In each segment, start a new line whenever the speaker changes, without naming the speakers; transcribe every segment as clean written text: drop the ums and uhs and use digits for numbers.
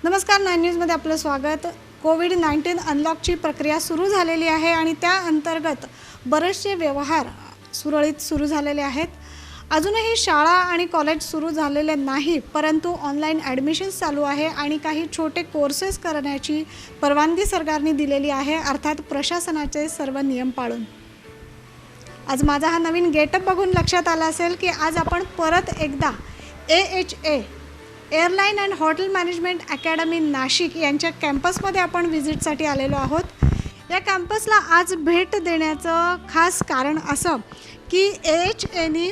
नमस्कार, 9 न्यूजमध्ये आपलं स्वागत। कोविड-19 अनलॉकची प्रक्रिया सुरू झालेली आहे आणि त्या अंतर्गत बरेचसे व्यवहार सुरळीत सुरू झालेले आहेत। अजूनही शाळा आणि कॉलेज सुरू झालेले नाही, परंतु ऑनलाईन ॲडमिशन्स चालू आहे आणि काही छोटे कोर्सेस करण्याची परवानगी सरकारने दिलेली आहे, अर्थात प्रशासनाचे सर्व नियम पाळून। आज माझा हा नवीन गेटअप बघून लक्षात आलं असेल की आज आपण परत एकदा AHA airline and hotel management academy Nashik यांच्या कॅम्पसमध्ये आपण व्हिजिटसाठी आलेलो आहोत। या कॅम्पसला आज भेट देण्याचं खास कारण असं की AHAने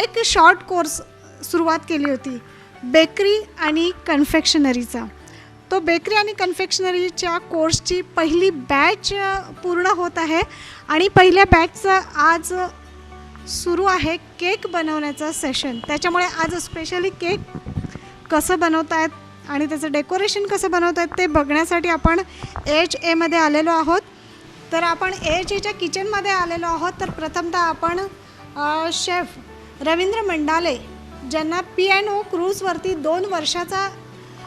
एक शॉर्ट कोर्स सुरुवात केली होती, बेकरी आणि कन्फेक्शनरीचा। तो बेकरी आणि कन्फेक्शनरीच्या कोर्सची पहिली बॅच पूर्ण होत आहे आणि पहिल्या बॅचचं आज सुरू आहे केक बनवण्याचं सेशन। त्याच्यामुळे आज स्पेशली केक कसं बनवतायत आणि त्याचं डेकोरेशन कसं बनवतायत ते बघण्यासाठी आपण AHAमध्ये आलेलो आहोत। तर आपण AHAच्या किचनमध्ये आलेलो आहोत। तर प्रथमतः आपण शेफ रवींद्र मंडाले, ज्यांना P&O क्रूजवरती 2 वर्षाचा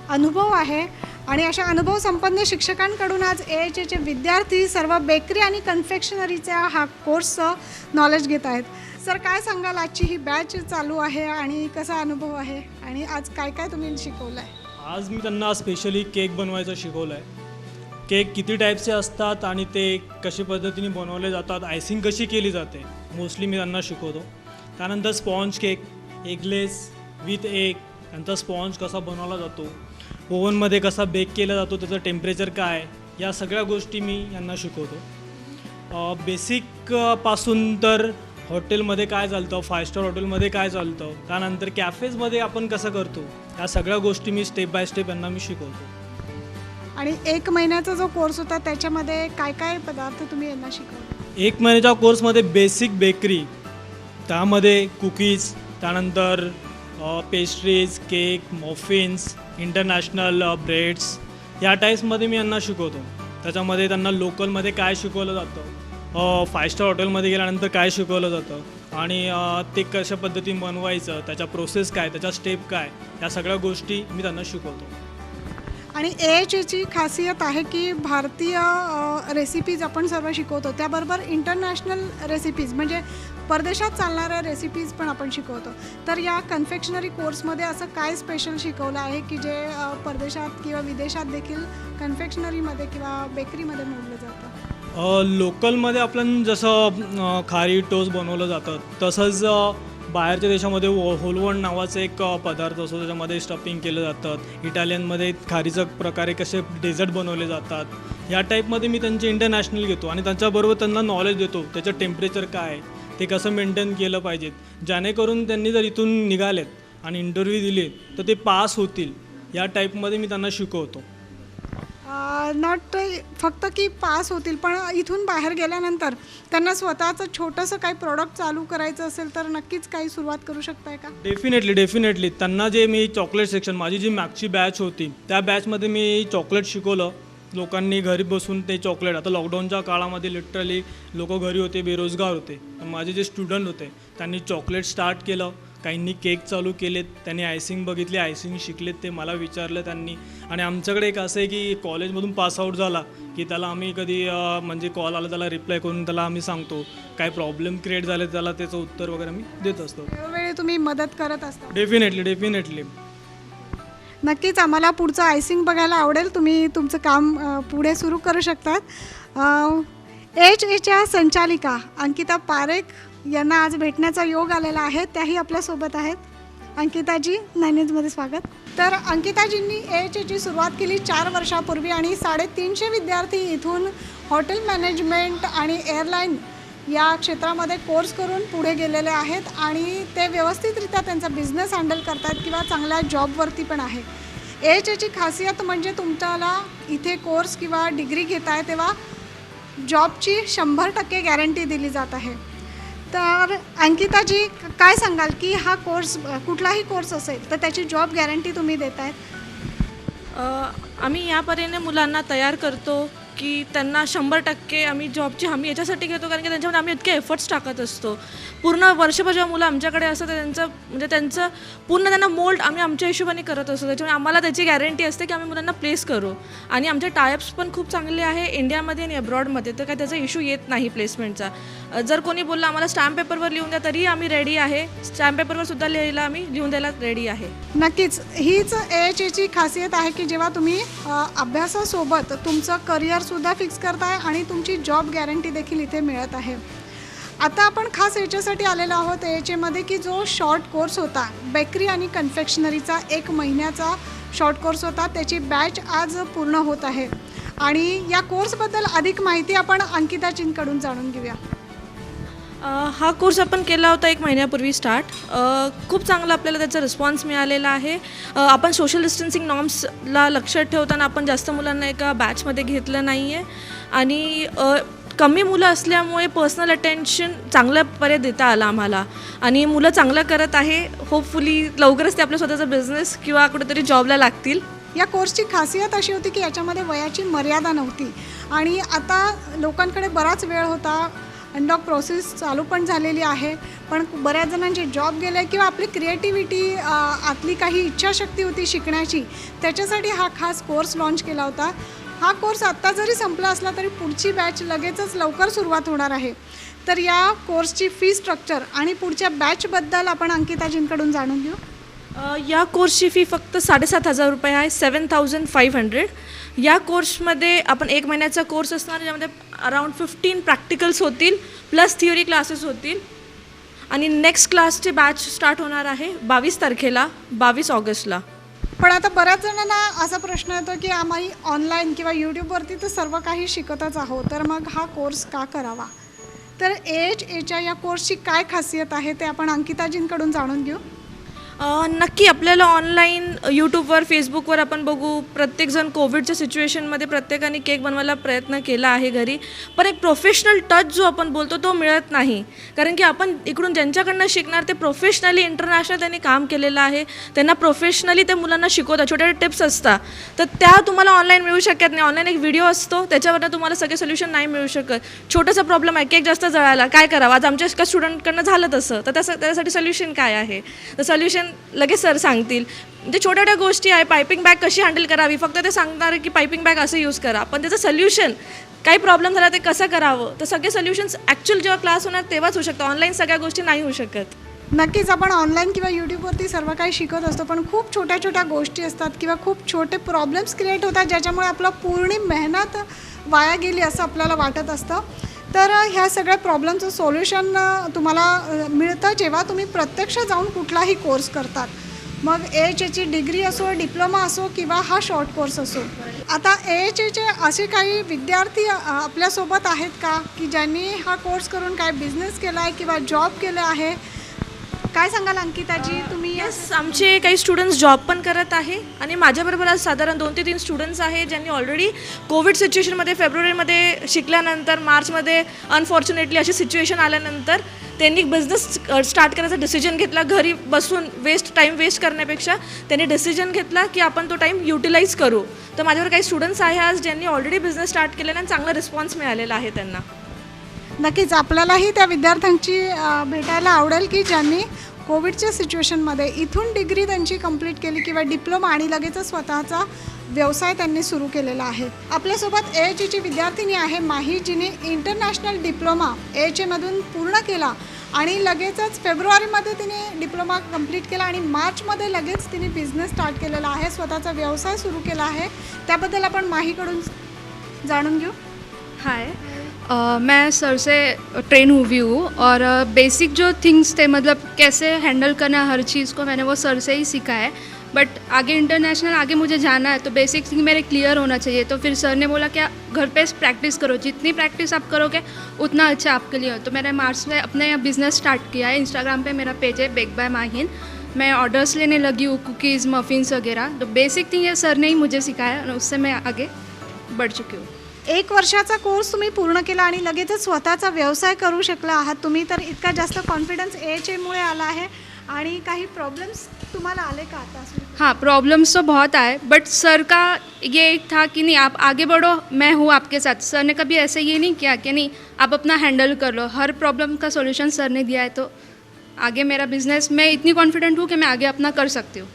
अनुभव आहे आणि अशा अनुभव संपन्न शिक्षकांकडून आज AHAचे विद्यार्थी सर्व बेकरी आणि कन्फेक्शनरीचा हा कोर्सचं नॉलेज घेत आहेत। सर, काय सांगाल, आजची ही बॅच चालू आहे आणि कसा अनुभव आहे आणि आज काय काय तुम्ही शिकवलं आहे?
आज मी त्यांना स्पेशली केक बनवायचं शिकवलं आहे। केक किती टाईपचे असतात आणि ते कशा पद्धतीने बनवले जातात, आयसिंग कशी केली जाते, मोस्टली मी त्यांना शिकवतो। त्यानंतर sponge cake, eggless with egg, नंतर स्पॉन्ज कसा बनवला जातो, ओव्हनमध्ये कसा बेक केला जातो, त्याचं टेम्परेचर काय, या सगळ्या गोष्टी मी यांना शिकवतो। बेसिकपासून तर हॉटेलमध्ये काय चालतं, 5 स्टार हॉटेलमध्ये काय चालतं, त्यानंतर कॅफेजमध्ये आपण कसं करतो, या सगळ्या गोष्टी मी स्टेप बाय स्टेप यांना मी शिकवतो।
आणि 1 महिन्याचा जो कोर्स होता त्याच्यामध्ये काय काय पदार्थ तुम्ही यांना शिकवले?
1 महिन्याच्या कोर्समध्ये बेसिक बेकरी, त्यामध्ये कुकीज, त्यानंतर पेस्ट्रीज, केक, मॉफिन्स, इंटरनॅशनल ब्रेड्स, या टाईप्समध्ये मी यांना शिकवतो। त्याच्यामध्ये त्यांना लोकलमध्ये काय शिकवलं जातं, 5 स्टार हॉटेलमध्ये गेल्यानंतर काय शिकवलं जातं आणि ते कशा पद्धतीने बनवायचं, त्याच्या प्रोसेस काय, त्याच्या स्टेप काय, या सगळ्या गोष्टी मी त्यांना शिकवतो।
आणि AHAची खासियत आहे की भारतीय रेसिपीज आपण सर्व शिकवतो, त्याबरोबर इंटरनॅशनल रेसिपीज म्हणजे परदेशात चालणाऱ्या रेसिपीज पण आपण शिकवतो। तर या कन्फेक्शनरी कोर्समध्ये असं काय स्पेशल शिकवलं आहे की जे परदेशात किंवा विदेशात देखील कन्फेक्शनरीमध्ये किंवा बेकरीमध्ये मोडलं जातं?
लोकलमध्ये आपण जसं खारी टोस्ट बनवलं जातं, तसंच बाहेरच्या देशामध्ये होलवण नावाचं एक पदार्थ असतो, त्याच्यामध्ये स्टफिंग केलं जातं। इटालियनमध्ये खारीचं प्रकारे कसे डेझर्ट बनवले जातात, या टाईपमध्ये मी त्यांचे इंटरनॅशनल घेतो आणि त्यांच्याबरोबर त्यांना नॉलेज देतो, त्याचं टेम्परेचर काय आहे, ते कसं मेंटेन केलं पाहिजे, जेणेकरून त्यांनी जर इथून निघालेत आणि इंटरव्ह्यू दिले तर ते पास होतील, या टाईपमध्ये मी त्यांना शिकवतो।
नॉट फक्त की पास होतील, पण इथून बाहेर गेल्यानंतर त्यांना स्वतःचं छोटंसं काही प्रोडक्ट चालू करायचं असेल तर नक्कीच काही सुरुवात करू शकताय का?
डेफिनेटली त्यांना जे मी चॉकलेट सेक्शन, माझी जी मागची बॅच होती त्या बॅचमध्ये मी चॉकलेट शिकवलं। लोकांनी घरी बसून ते चॉकलेट, आता लॉकडाऊनच्या काळामध्ये लिटरली लोक घरी होते, बेरोजगार होते, माझे जे स्टुडंट होते त्यांनी चॉकलेट स्टार्ट केलं, काहींनी केक चालू केलेत, त्यांनी आयसिंग बघितली, आयसिंग शिकलेत, ते मला विचारलं त्यांनी। आणि आमच्याकडे एक असं आहे की कॉलेजमधून पासआउट झाला की त्याला आम्ही कधी म्हणजे कॉल आला त्याला रिप्लाय करून त्याला आम्ही सांगतो, काय प्रॉब्लेम क्रिएट झाले त्याला त्याचं उत्तर वगैरे आम्ही देत असतो।
वेळोवेळी तुम्ही मदत करत असता?
डेफिनेटली
नक्कीच आम्हाला पुढचं आयसिंग बघायला आवडेल। तुम्ही तुमचं काम पुढे सुरू करू शकतात। AHAच्या संचालिका अंकिता पारेख यांना आज भेटण्याचा योग आलेला आहे, त्याही आपल्यासोबत आहेत। अंकिताजी, 9 न्यूजमध्ये स्वागत। तर अंकिताजींनी AHAची सुरुवात केली 4 वर्षापूर्वी आणि 350 विद्यार्थी इथून हॉटेल मॅनेजमेंट आणि एअरलाईन या क्षेत्रामध्ये कोर्स करून पुढे गेलेले आहेत आणि ते व्यवस्थितरित्या त्यांचा बिझनेस हँडल करतात किंवा चांगल्या जॉबवरती पण आहे। AHAची खासियत म्हणजे तुमच्याला इथे कोर्स किंवा डिग्री घेताय तेव्हा जॉबची 100% गॅरंटी दिली जात आहे। तर अंकिताजी, काय सांगाल की हा कोर्स, कुठलाही कोर्स असेल तर त्याची जॉब गॅरंटी तुम्ही देत आहेत?
आम्ही या परीने मुलांना तयार करतो की त्यांना 100% आम्ही जॉबची हमी याच्यासाठी घेतो कारण की त्यांच्यामध्ये आम्ही इतके एफर्ट्स टाकत असतो. पूर्ण वर्षभर जेव्हा मुलं आमच्याकडे असतात त्यांचं पूर्ण त्यांना मोल्ड आम्ही आमच्या हिशोबाने करत असतो. त्याच्यामुळे आम्हाला त्याची गॅरंटी असते की आम्ही मुलांना प्लेस करू आणि आमचे टायअप्स पण खूप चांगले आहे इंडियामध्ये आणि अब्रॉडमध्ये, तर काय त्याचा इश्यू येत नाही प्लेसमेंटचा. जर कोणी बोललं आम्हाला स्टॅम्प पेपरवर लिहून द्या तरी आम्ही रेडी आहे. स्टॅम्प पेपरवर सुद्धा लिहून द्यायला रेडी आहे.
नक्कीच हीच AHAची खासियत आहे की जेव्हा तुम्ही अभ्यासासोबत तुमचं करिअरसुद्धा फिक्स करताय आणि तुमची जॉब गॅरंटी देखील इथे मिळत आहे. आता आपण खास याच्यासाठी आलेलो आहोत AHAमध्ये की जो शॉर्ट कोर्स होता बेकरी आणि कन्फेक्शनरीचा 1 महिन्याचा शॉर्ट कोर्स होता, त्याची बॅच आज पूर्ण होत आहे आणि या कोर्सबद्दल अधिक माहिती आपण अंकिताजींकडून जाणून घेऊया.
हा कोर्स आपण केला होता 1 महिन्यापूर्वी स्टार्ट. खूप चांगला आपल्याला त्याचा रिस्पॉन्स मिळालेला आहे. आपण सोशल डिस्टन्सिंग नॉर्म्सला लक्षात ठेवताना आपण जास्त मुलांना एका बॅचमध्ये घेतलं नाही आहे आणि कमी मुलं असल्यामुळे पर्सनल अटेन्शन चांगल्या पर्याय देता आला आम्हाला आणि मुलं चांगलं करत आहे. होपफुली लवकरच ते आपल्या स्वतःचा बिझनेस किंवा कुठेतरी जॉबला लागतील.
या कोर्सची खासियत अशी होती की याच्यामध्ये वयाची मर्यादा नव्हती आणि आता लोकांकडे बराच वेळ होता. अनलॉक प्रोसेस चालू पण झालेली आहे, पण बऱ्याच जणांचे जॉब गेले किंवा आपली क्रिएटिव्हिटी आतली काही इच्छाशक्ती होती शिकण्याची, त्याच्यासाठी हा खास कोर्स लॉन्च केला होता. हा कोर्स आत्ता जरी संपला असला तरी पुढची बॅच लगेचच लवकर सुरुवात होणार आहे. तर या कोर्सची फी स्ट्रक्चर आणि पुढच्या बॅचबद्दल आपण अंकिताजींकडून जाणून घेऊ.
या कोर्सची फी फक्त 7,500 रुपये आहे, 7,500. या कोर्समध्ये आपण 1 महिन्याचा कोर्स असणार ज्यामध्ये अराउंड 15 प्रॅक्टिकल्स होतील प्लस थिअरी क्लासेस होतील आणि नेक्स्ट क्लासची बॅच स्टार्ट होणार आहे 22 तारखेला, 22 ऑगस्टला.
पण आता बऱ्याच जणांना असा प्रश्न येतो की आम्ही ऑनलाईन किंवा यूट्यूबवरती तर सर्व काही शिकतच आहोत, तर मग हा कोर्स का करावा? तर AHAच्या या कोर्सची काय खासियत आहे ते आपण अंकिताजींकडून जाणून घेऊ.
नक्की आपल्याला ऑनलाईन यूट्यूबवर फेसबुकवर आपण बघू प्रत्येकजण कोविडच्या सिच्युएशनमध्ये प्रत्येकाने केक बनवायला प्रयत्न केला आहे घरी, पण एक प्रोफेशनल टच जो आपण बोलतो तो मिळत नाही. कारण की आपण इकडून ज्यांच्याकडनं शिकणार ते प्रोफेशनली इंटरनॅशनल त्यांनी काम केलेलं आहे, त्यांना प्रोफेशनली ते मुलांना शिकवतात, छोट्या टिप्स असतात, तर त्या तुम्हाला ऑनलाईन मिळू शकत नाही. ऑनलाईन एक व्हिडिओ असतो त्याच्यावरनं तुम्हाला सगळे सोल्युशन नाही मिळू शकत. छोटासा प्रॉब्लेम आहे, केक जास्त जळाला, काय करावं? आज आमच्या एका स्टुडंटकडनं झालं तसं, तर त्यासाठी सोल्युशन काय आहे? तर सोल्युशन लगेच सर सांगतील. म्हणजे छोट्या छोट्या गोष्टी आहे, पायपिंग बॅग कशी हँडल करावी फक्त ते सांगणार की पायपिंग बॅग असं यूज करा, पण त्याचं सोल्युशन काही प्रॉब्लेम झाला ते कसं करावं, तर सगळे सोल्युशन्स ॲक्च्युअल जेव्हा क्लास होणार तेव्हाच होऊ शकतं. ऑनलाईन सगळ्या गोष्टी नाही होऊ शकत.
नक्कीच आपण ऑनलाईन किंवा यूट्यूबवरती सर्व काही शिकत असतो, पण खूप छोट्या छोट्या गोष्टी असतात किंवा खूप छोटे प्रॉब्लेम्स क्रिएट होतात ज्याच्यामुळे आपलं पूर्ण मेहनत वाया गेली असं आपल्याला वाटत असतं. तर ह्या सगळ्या प्रॉब्लेमचं सोल्युशन तुम्हाला मिळतं जेव्हा तुम्ही प्रत्यक्ष जाऊन कुठलाही कोर्स करतात. मग AHAची डिग्री असो, डिप्लोमा असो किंवा हा शॉर्ट कोर्स असो. आता AHAचे असे काही विद्यार्थी आपल्यासोबत आहेत का की ज्यांनी हा कोर्स करून काय बिझनेस केला आहे किंवा जॉब केला आहे? काय सांगाल अंकिताजी तुम्ही?
येस, आमचे काही स्टुडंट्स जॉब पण करत आहे आणि माझ्याबरोबर आज साधारण 2 ते 3 स्टुडंट्स आहे ज्यांनी ऑलरेडी कोविड सिच्युएशनमध्ये फेब्रुवारीमध्ये शिकल्यानंतर मार्चमध्ये अनफॉर्च्युनेटली अशी सिच्युएशन आल्यानंतर त्यांनी बिझनेस स्टार्ट करायचा डिसिजन घेतला. घरी बसून टाईम वेस्ट करण्यापेक्षा त्यांनी डिसिजन घेतला की आपण तो टाईम युटिलाइज करू. तर माझ्यावर काही स्टुडंट्स आहे आज ज्यांनी ऑलरेडी बिझनेस स्टार्ट केलेला आणि चांगला रिस्पॉन्स मिळालेला आहे त्यांना.
नक्कीच आपल्यालाही त्या विद्यार्थ्यांची भेटायला आवडेल की ज्यांनी कोविडच्या सिच्युएशनमध्ये इथून डिग्री त्यांची कंप्लीट केली किंवा डिप्लोमा आणि लगेचच स्वतःचा व्यवसाय त्यांनी सुरू केलेला आहे. आपल्यासोबत AHAची विद्यार्थिनी आहे माही, जिने इंटरनॅशनल डिप्लोमा AHAमधून पूर्ण केला आणि लगेचच फेब्रुवारीमध्ये तिने डिप्लोमा कंप्लीट केला आणि मार्चमध्ये लगेच तिने बिझनेस स्टार्ट केलेला आहे, स्वतःचा व्यवसाय सुरू केला आहे. त्याबद्दल आपण माहीकडून जाणून घेऊ.
हाय, मैं सर से ट्रेन हुई हूँ और बेसिक जो थिंग्स थे मतलब कैसे हैंडल करना हर चीज़ को मैंने वो सर से ही सीखा है. बट आगे इंटरनेशनल आगे मुझे जाना है तो बेसिक थिंग मेरे क्लियर होना चाहिए. तो फिर सर ने बोला कि घर पे प्रैक्टिस करो, जितनी प्रैक्टिस आप करोगे उतना अच्छा आपके लिए हो. तो मैंने मार्च में अपने बिज़नेस स्टार्ट किया है. इंस्टाग्राम पे मेरा पेज है बेक बाय माहीन. मैं ऑर्डर्स लेने लगी हूँ, कुकीज़, मफ़िन्स वगैरह. तो बेसिक थिंग ये सर ने ही मुझे सिखाया और उससे मैं आगे बढ़ चुकी हूँ.
1 वर्षाचा कोर्स तुम्ही पूर्ण केला आणि लगेचच स्वतःचा व्यवसाय करू शकला आहात तुम्ही. तर इतका जास्त कॉन्फिडन्स AHAमुळे आला आहे आणि काही प्रॉब्लेम्स तुम्हाला आले का आता सुरू?
हाँ, प्रॉब्लम्स तो बहुत आए, बट सर का ये एक था कि नहीं आप आगे बढ़ो, मैं हूँ आपके साथ। सर ने कभी ऐसे ये नहीं किया कि नहीं आप अपना हैंडल कर लो, हर प्रॉब्लम का सॉल्यूशन सर ने दिया है। तो आगे मेरा बिजनेस, मैं इतनी कॉन्फिडेंट हूँ कि मैं आगे अपना कर सकती हूँ।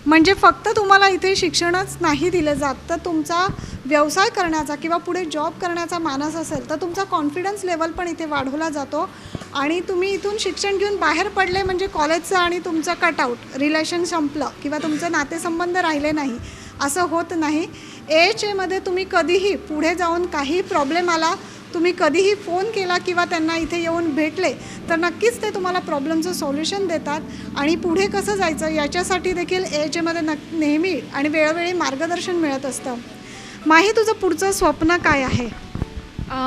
म्हणजे फक्त तुम्हाला इथे शिक्षणच नाही दिलं जात, तर तुमचा व्यवसाय करण्याचा किंवा पुढे जॉब करण्याचा मानस असेल तर तुमचा कॉन्फिडन्स लेवल पण इथे वाढवला जातो आणि तुम्ही इथून शिक्षण घेऊन बाहेर पडले म्हणजे कॉलेजचं आणि तुमचं कटआउट रिलेशन संपलं किंवा तुमचे नातेसंबंध राहिले नाही असं होत नाही. AHAमध्ये तुम्ही कधीही पुढे जाऊन काही प्रॉब्लेम आला, तुम्ही कधीही फोन केला किंवा त्यांना इथे येऊन भेटले तर नक्कीच ते तुम्हाला प्रॉब्लेमचं सोल्युशन देतात आणि पुढे कसं जायचं याच्यासाठी देखील AHAमध्ये नेहमी आणि वेळोवेळी मार्गदर्शन मिळत असतं. माही, तुझं पुढचं स्वप्न काय आहे?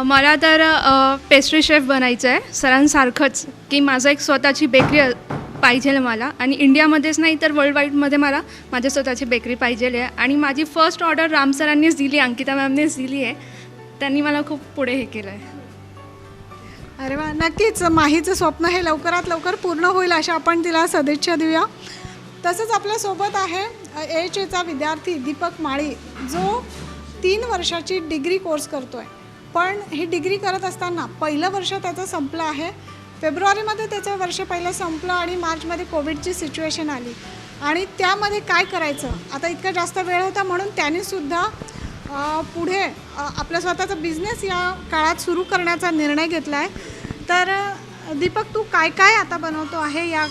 मला तर पेस्ट्री शेफ बनायचं आहे सरांसारखंच, की माझं एक स्वतःची बेकरी पाहिजे मला, आणि इंडियामध्येच नाही तर वर्ल्ड वाईडमध्ये मला माझी स्वतःची बेकरी पाहिजे आहे. आणि माझी फर्स्ट ऑर्डर राम सरांनीच दिली, अंकिता मॅमनेच दिली आहे. त्यांनी मला खूप पुढे हे केलं आहे.
अरे वा, नक्कीच माहीचं स्वप्न हे लवकरात लवकर पूर्ण होईल अशा आपण तिला सदिच्छा देऊया. तसंच आपल्यासोबत आहे AHAचा विद्यार्थी दीपक माळी, जो 3 वर्षाची डिग्री कोर्स करतो आहे. पण ही डिग्री करत असताना पहिलं वर्ष त्याचं संपलं आहे. फेब्रुवारीमध्ये त्याचं वर्ष पहिलं संपलं आणि मार्चमध्ये कोविडची सिच्युएशन आली आणि त्यामध्ये काय करायचं, आता इतका जास्त वेळ होता म्हणून त्यानेसुद्धा पुढे आपला स्वतःचा बिझनेस या काळात सुरू करण्याचा निर्णय घेतला आहे. तर दीपक, तू काय काय आता बनवतो आहे या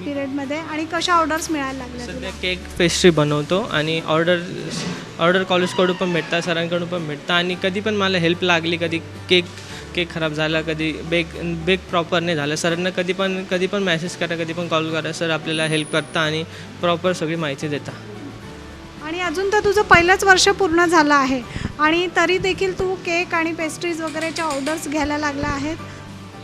पिरियडमध्ये आणि कशा ऑर्डर्स मिळायला लागल्या?
सध्या केक पेस्ट्री बनवतो आणि ऑर्डर कॉलेजकडून पण भेटतात, सरांकडून पण भेटतात. आणि कधी पण मला हेल्प लागली, कधी केक खराब झाला, कधी बेक प्रॉपर नाही झालं, सरांना कधी पण मेसेज करा, कधी पण कॉल करा, सर आपल्याला हेल्प करता आणि प्रॉपर सगळी माहिती देता.
आणि अजून तर तुझं पहिलंच वर्ष पूर्ण झालं आहे आणि तरी देखील तू केक आणि पेस्ट्रीज वगैरेच्या ऑर्डर्स घ्यायला लागला आहेत.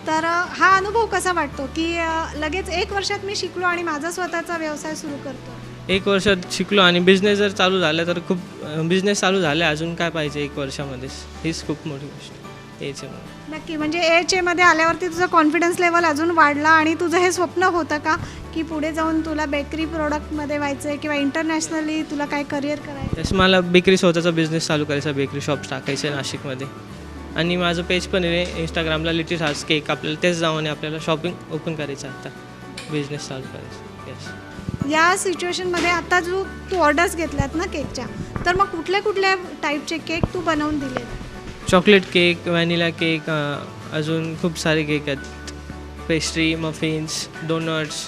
तर हा अनुभव कसा वाटतो की लगेच 1 वर्षात मी शिकलो आणि माझा स्वतःचा व्यवसाय सुरू करतो?
1 वर्षात शिकलो आणि बिझनेस जर चालू झाला तर खूप बिझनेस चालू झाला, अजून काय पाहिजे 1 वर्षामध्येच. हीच खूप मोठी गोष्ट याच्यामध्ये.
नक्की, म्हणजे AHAमध्ये आल्यावरती तुझा कॉन्फिडन्स लेवल अजून वाढला आणि तुझं हे स्वप्न होतं का की पुढे जाऊन तुला बेकरी प्रोडक्टमध्ये व्हायचं आहे किंवा इंटरनॅशनली तुला काय करिअर करायचं?
तसं मला बेकरी स्वतःचा बिझनेस चालू करायचा, बेकरी शॉप्स टाकायचे आहे नाशिकमध्ये. आणि माझं पेज पण आहे इंस्टाग्रामला, लिटिल हार्ट्स केक. आपल्याला तेच जाऊन आपल्याला शॉपिंग ओपन करायचं, आता बिझनेस चालू करायचं. येस.
या सिच्युएशनमध्ये आता जो तू ऑर्डर्स घेतल्यात ना केकच्या, तर मग कुठल्या कुठल्या टाईपचे केक तू बनवून दिले?
चॉकलेट केक, व्हॅनिला केक, अजून खूप सारे केक आहेत, पेस्ट्री, मफिन्स, डोनट्स,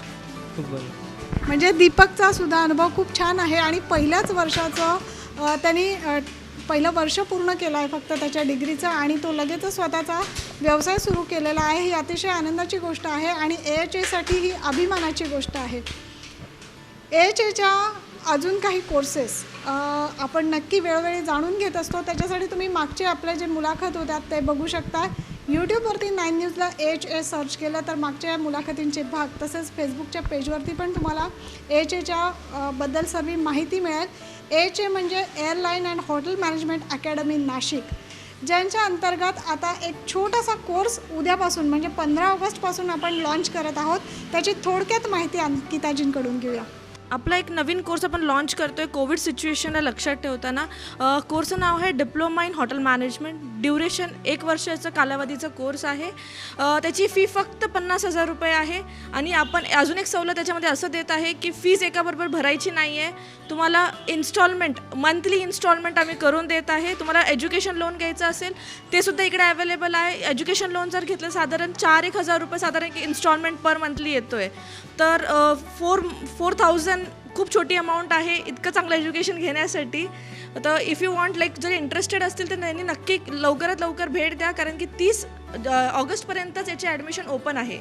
खूप बनव.
म्हणजे दीपकचा सुद्धा अनुभव खूप छान आहे आणि पहिल्याच वर्षाचं त्यांनी पहिलं वर्ष पूर्ण केलं आहे फक्त त्याच्या डिग्रीचं आणि तो लगेचच स्वतःचा व्यवसाय सुरू केलेला आहे. ही अतिशय आनंदाची गोष्ट आहे आणि AHAसाठी ही अभिमानाची गोष्ट आहे. AHAच्या अजून काही कोर्सेस आपण नक्की वेळोवेळी जाणून घेत असतो. त्याच्यासाठी तुम्ही मागचे आपले जे मुलाखत होत्या ते बघू शकता. यूट्यूबवरती 9 न्यूजला AHA सर्च केलं तर मागच्या मुलाखतींचे भाग, तसेच फेसबुकच्या पेजवरती पण तुम्हाला AHAच्या बद्दल सर्व माहिती मिळेल. AHA म्हणजे airline and hotel management academy Nashik, ज्यांच्या अंतर्गत आता एक छोटासा कोर्स उद्यापासून म्हणजे 15 ऑगस्टपासून आपण लॉन्च करत आहोत. त्याची थोडक्यात माहिती अंकिताजींकडून घेऊया.
आपला एक नवीन कोर्स आपण लॉन्च करतोय कोविड सिच्युएशनला लक्षात ठेवताना. कोर्सचं नाव आहे diploma in hotel management. Duration 1 वर्षाचं कालावधीचा कोर्स आहे. त्याची फी फक्त 50,000 रुपये आहे. आणि आपण अजून एक सवलत त्याच्यामध्ये असं देत आहे की फीज एकाबरोबर भरायची नाही आहे, तुम्हाला इन्स्टॉलमेंट, मंथली इन्स्टॉलमेंट आम्ही करून देत आहे. तुम्हाला एज्युकेशन लोन घ्यायचं असेल ते सुद्धा इकडे अवेलेबल आहे. एज्युकेशन लोन जर घेतलं साधारण 4,000 रुपये साधारण इन्स्टॉलमेंट पर मंथली येतो आहे. तर 4,000 खूप छोटी अमाऊंट आहे इतकं चांगलं एज्युकेशन घेण्यासाठी. तर इफ यू वॉन्ट लाईक जर इंटरेस्टेड असतील तर त्यांनी नक्की लवकरात लवकर भेट द्या, कारण की 30 ऑगस्टपर्यंतच याची ॲडमिशन ओपन आहे.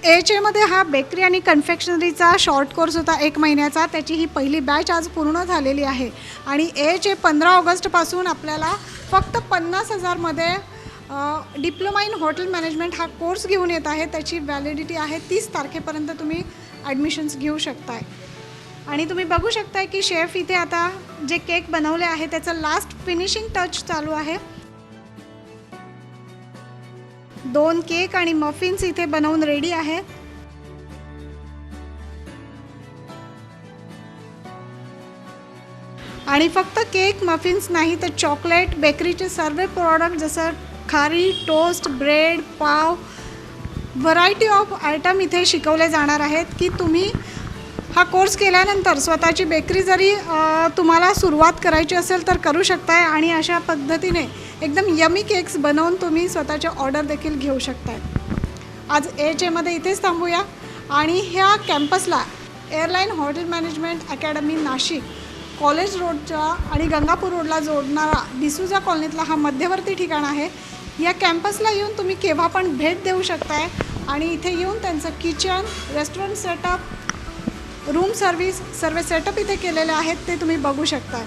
AHAमध्ये हा बेकरी आणि कन्फेक्शनरीचा शॉर्ट कोर्स होता 1 महिन्याचा. त्याची ही पहिली बॅच आज पूर्ण झालेली आहे आणि AHA 15 ऑगस्टपासून आपल्याला फक्त 50,000मध्ये डिप्लोमा इन हॉटेल मॅनेजमेंट हा कोर्स घेऊन येत आहे. त्याची व्हॅलिडिटी आहे 30 तारखेपर्यंत तुम्ही ॲडमिशन्स घेऊ शकताय. आणि तुम्ही बघू शकताय की शेफ इथे आता जे केक बनवले आहे त्याचं लास्ट फिनिशिंग टच चालू आहे. 2 केक आणि मफिन्स इथे बनवून रेडी आहेत. आणि फक्त केक मफिन्स नाही तर चॉकलेट बेकरीचे सर्व प्रॉडक्ट जसं खारी टोस्ट ब्रेड पाव व्हरायटी ऑफ आयटम इथे शिकवले जाणार आहेत की तुम्ही हा कोर्स केल्यानंतर स्वतःची बेकरी जरी तुम्हाला सुरुवात करायची असेल तर करू शकताय आणि अशा पद्धतीने एकदम यमी केक्स बनवून तुम्ही स्वतःच्या ऑर्डर देखील घेऊ शकताय. आज AHAमध्ये इथेच थांबूया आणि ह्या कॅम्पसला airline hotel management academy Nashik college रोडच्या आणि गंगापूर रोडला जोडणारा डिसूजा कॉलनीतला हा मध्यवर्ती ठिकाण आहे. या कॅम्पसला येऊन तुम्ही केव्हा पण भेट देऊ शकताय आणि इथे येऊन त्यांचं kitchen restaurant setup room service सर्व सेटअप इथे केलेले आहेत ते तुम्ही बघू शकता.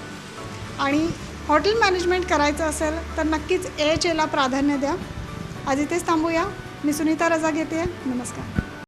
आणि हॉटेल मॅनेजमेंट करायचं असेल तर नक्कीच AHAला प्राधान्य द्या. आज इथेच थांबूया. मी सुनीता रजा घेते. नमस्कार.